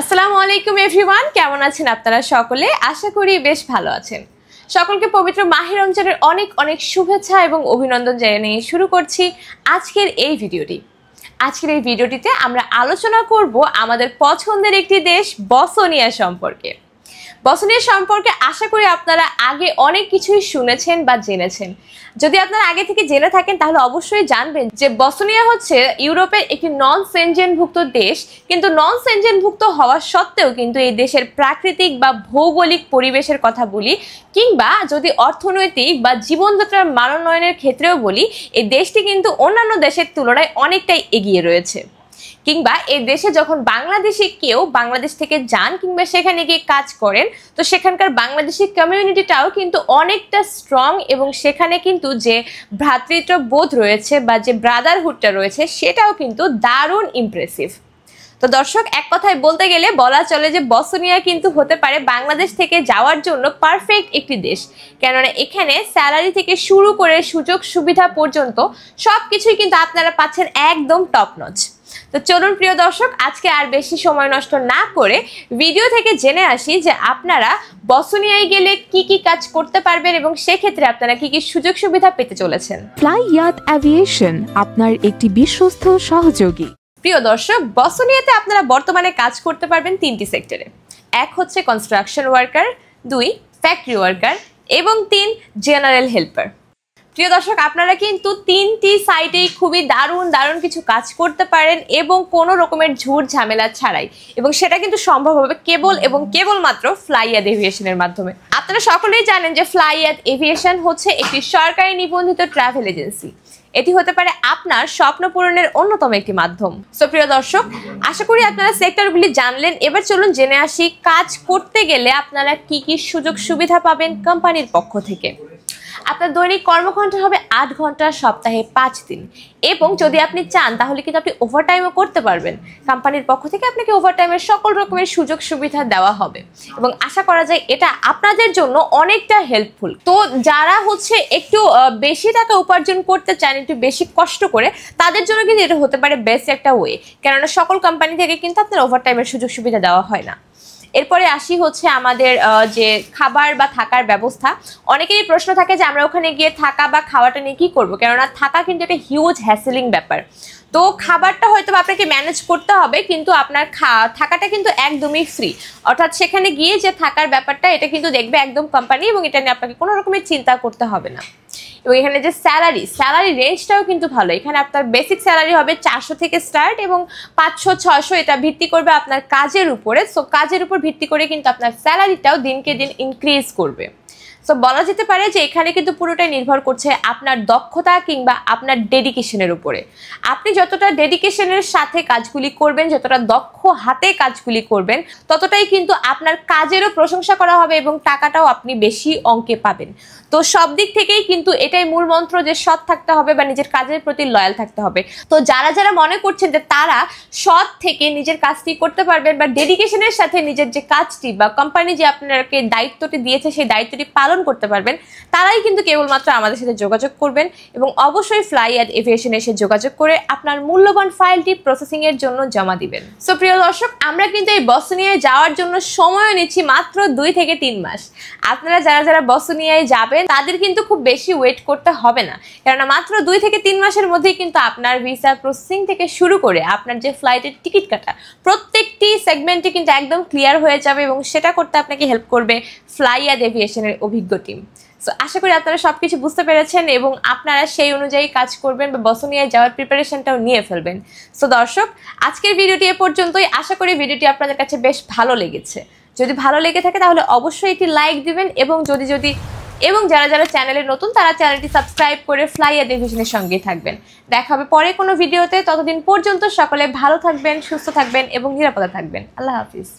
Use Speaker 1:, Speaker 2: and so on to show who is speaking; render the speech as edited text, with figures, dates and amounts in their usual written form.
Speaker 1: আসসালামু আলাইকুম এভরিওয়ান, কেমন আছেন আপনারা সকলে? আশা করি বেশ ভালো আছেন। সকলকে পবিত্র মাহে রমজানের অনেক অনেক শুভেচ্ছা এবং অভিনন্দন জানিয়ে শুরু করছি আজকের এই ভিডিওটি। আজকের এই ভিডিওটিতে আমরা আলোচনা করব আমাদের পছন্দের একটি দেশ বসনিয়া সম্পর্কে। বসনিয়া সম্পর্কে আশা করি আপনারা আগে অনেক কিছুই শুনেছেন বা জেনেছেন। যদি আপনারা আগে থেকে জেনে থাকেন তাহলে অবশ্যই জানবেন যে বসনিয়া হচ্ছে ইউরোপের একটি নন সেনজেনভুক্ত দেশ, কিন্তু নন সেনজেনভুক্ত হওয়া সত্ত্বেও কিন্তু এই দেশের প্রাকৃতিক বা ভৌগোলিক পরিবেশের কথা বলি, কিংবা যদি অর্থনৈতিক বা জীবনযাত্রার মানোন্নয়নের ক্ষেত্রেও বলি, এই দেশটি কিন্তু অন্যান্য দেশের তুলনায় অনেকটাই এগিয়ে রয়েছে। কিংবা এই দেশে যখন বাংলাদেশি কেউ বাংলাদেশ থেকে যান কিংবা সেখানে গিয়ে কাজ করেন, তো সেখানকার বাংলাদেশি কমিউনিটিটাও কিন্তু অনেকটা স্ট্রং এবং সেখানে কিন্তু যে ভ্রাতৃত্ববোধ রয়েছে বা যে ব্রাদারহুডটা রয়েছে সেটাও কিন্তু দারুণ ইমপ্রেসিভ। তো দর্শক, এক কথায় বলতে গেলে বলা চলে যে বসনিয়া কিন্তু হতে পারে বাংলাদেশ থেকে যাওয়ার জন্য পারফেক্ট একটি দেশ, কেননা এখানে স্যালারি থেকে শুরু করে সুযোগ সুবিধা পর্যন্ত সবকিছুই কিন্তু আপনারা পাচ্ছেন একদম টপ নচ। তো চলুন প্রিয় দর্শক, আজকে আর বেশি সময় নষ্ট না করে ভিডিও থেকে জেনে আসি যে আপনারা বসনিয়ায় গেলে কি কি কাজ করতে পারবেন এবং সেক্ষেত্রে আপনারা কি কি সুযোগ সুবিধা পেতে চলেছেন।
Speaker 2: ফ্লাইয়াত এভিয়েশন আপনার একটি বিশ্বস্ত সহযোগী।
Speaker 1: প্রিয় দর্শক, বসনিয়াতে আপনারা বর্তমানে কাজ করতে পারবেন তিনটি সেক্টরে। এক হচ্ছে কনস্ট্রাকশন ওয়ার্কার, 2 ফ্যাক্টরি ওয়ার্কার এবং 3 জেনারেল হেল্পার। প্রিয় দর্শক, আপনারা কিন্তু তিনটি সাইটেই খুবই দারুণ দারুণ কিছু কাজ করতে পারেন এবং কোনো রকমের ঝুট ঝামেলা ছাড়াই, এবং সেটা কিন্তু সম্ভব হবে কেবল এবং কেবলমাত্র ফ্লাইয়াত এভিয়েশনের মাধ্যমে। আপনারা সকলেই জানেন যে ফ্লাইয়াত এভিয়েশন হচ্ছে একটি সরকারি নিবন্ধিত ট্রাভেল এজেন্সি। এটি হতে পারে আপনার স্বপ্ন পূরণের অন্যতম একটি মাধ্যম। সো প্রিয় দর্শক, আশা করি আপনারা সেক্টরগুলি জানলেন। এবার চলুন জেনে আসি কাজ করতে গেলে আপনারা কি কি সুযোগ সুবিধা পাবেন কোম্পানির পক্ষ থেকে। আপনার দৈনিক কর্মঘণ্টা হবে 8 ঘন্টা, সপ্তাহে 5 দিন, এবং যদি আপনি চান তাহলে কিন্তু আপনি ওভারটাইমও করতে পারবেন। কোম্পানির পক্ষ থেকে আপনাকে ওভারটাইমের সকল রকমের সুযোগ সুবিধা দেওয়া হবে এবং আশা করা যায় এটা আপনাদের জন্য অনেকটা হেল্পফুল। তো যারা হচ্ছে একটু বেশি টাকা উপার্জন করতে চান, একটু বেশি কষ্ট করে, তাদের জন্য কিন্তু এটা হতে পারে বেস্ট একটা ওয়ে, কেননা সকল কোম্পানি থেকে কিন্তু আপনার ওভারটাইমের সুযোগ সুবিধা দেওয়া হয় না। এরপরে আসি হচ্ছে আমাদের যে খাবার বা থাকার ব্যবস্থা। অনেকেরই প্রশ্ন থাকে যে আমরা ওখানে গিয়ে থাকা বা খাওয়াটা নিয়ে কী করবো, কেননা থাকা কিন্তু একটা হিউজ হ্যাসেলিং ব্যাপার। তো খাবারটা হয়তো আপনাকে ম্যানেজ করতে হবে, কিন্তু আপনার থাকাটা কিন্তু একদমই ফ্রি। অর্থাৎ সেখানে গিয়ে যে থাকার ব্যাপারটা এটা কিন্তু দেখবে একদম কোম্পানি, এবং এটা নিয়ে আপনাকে কোনো রকমের চিন্তা করতে হবে না। এবং এখানে যে স্যালারি রেঞ্জটাও কিন্তু ভালো। এখানে আপনার বেসিক স্যালারি হবে 400 থেকে স্টার্ট, এবং 500-600 এটা ভিত্তি করবে আপনার কাজের উপরে। সো কাজের উপর ভিত্তি করে কিন্তু আপনার স্যালারিটাও দিনকে দিন ইনক্রিজ করবে। সো বলা যেতে পারে যে এখানে কিন্তু পুরোটাই নির্ভর করছে আপনার দক্ষতা কিংবা আপনার ডেডিকেশনের উপরে। আপনি যতটা ডেডিকেশনের সাথে কাজগুলি করবেন, যতটা দক্ষ হাতে কাজগুলি করবেন, ততটাই কিন্তু আপনার কাজেরও প্রশংসা করা হবে এবং টাকাটাও আপনি বেশি অঙ্কে পাবেন। তো সব দিক থেকেই কিন্তু এটাই মূল মন্ত্র যে সৎ থাকতে হবে বা নিজের কাজের প্রতি লয়াল থাকতে হবে। তো যারা যারা মনে করছেন যে তারা সৎ থেকে নিজের কাজটি করতে পারবেন বা ডেডিকেশনের সাথে নিজের যে কাজটি বা কোম্পানি যে আপনাকে দায়িত্বটি দিয়েছে সেই দায়িত্বটি পালন করতে পারবেন, তারাই কিন্তু কেবলমাত্র আমাদের সাথে যোগাযোগ করবেন এবং অবশ্যই ফ্লাইয়াত এভিয়েশনে এসে যোগাযোগ করে আপনার মূল্যবান ফাইলটি প্রসেসিং এর জন্য জমা দিবেন। সো প্রিয় দর্শক, আমরা কিন্তু এই বসনিয়ায় যাওয়ার জন্য সময় নিচ্ছি মাত্র 2 থেকে 3 মাস। আপনারা যারা যারা বসনিয়ায় যাবেন তাদের কিন্তু খুব বেশি ওয়েট করতে হবে না, কেননা মাত্র 2 থেকে 3 মাসের মধ্যেই কিন্তু আপনার ভিসা প্রসেসিং থেকে শুরু করে আপনার যে ফ্লাইটের টিকিট কাটা প্রত্যেকটি সেগমেন্টে কিন্তু একদম ক্লিয়ার হয়ে যাবে, এবং সেটা করতে আপনাকে হেল্প করবে ফ্লাইয়াত এভিয়েশনের অভিজ্ঞ টিম। সো আশা করি আপনারা সবকিছু বুঝতে পেরেছেন এবং আপনারা সেই অনুযায়ী কাজ করবেন বা বসনিয়ায় যাওয়ার প্রিপারেশনটাও নিয়ে ফেলবেন। সো দর্শক, আজকের ভিডিওটি এ পর্যন্তই। আশা করি ভিডিওটি আপনাদের কাছে বেশ ভালো লেগেছে। যদি ভালো লেগে থাকে তাহলে অবশ্যই একটি লাইক দিবেন, এবং যারা যারা চ্যানেলে নতুন তারা চ্যানেলটি সাবস্ক্রাইব করে ফ্লাইয়াত এভিয়েশনের সঙ্গেই থাকবেন। দেখা হবে পরে কোনো ভিডিওতে। ততদিন পর্যন্ত সকলে ভালো থাকবেন, সুস্থ থাকবেন এবং নিরাপদে থাকবেন। আল্লাহ হাফিজ।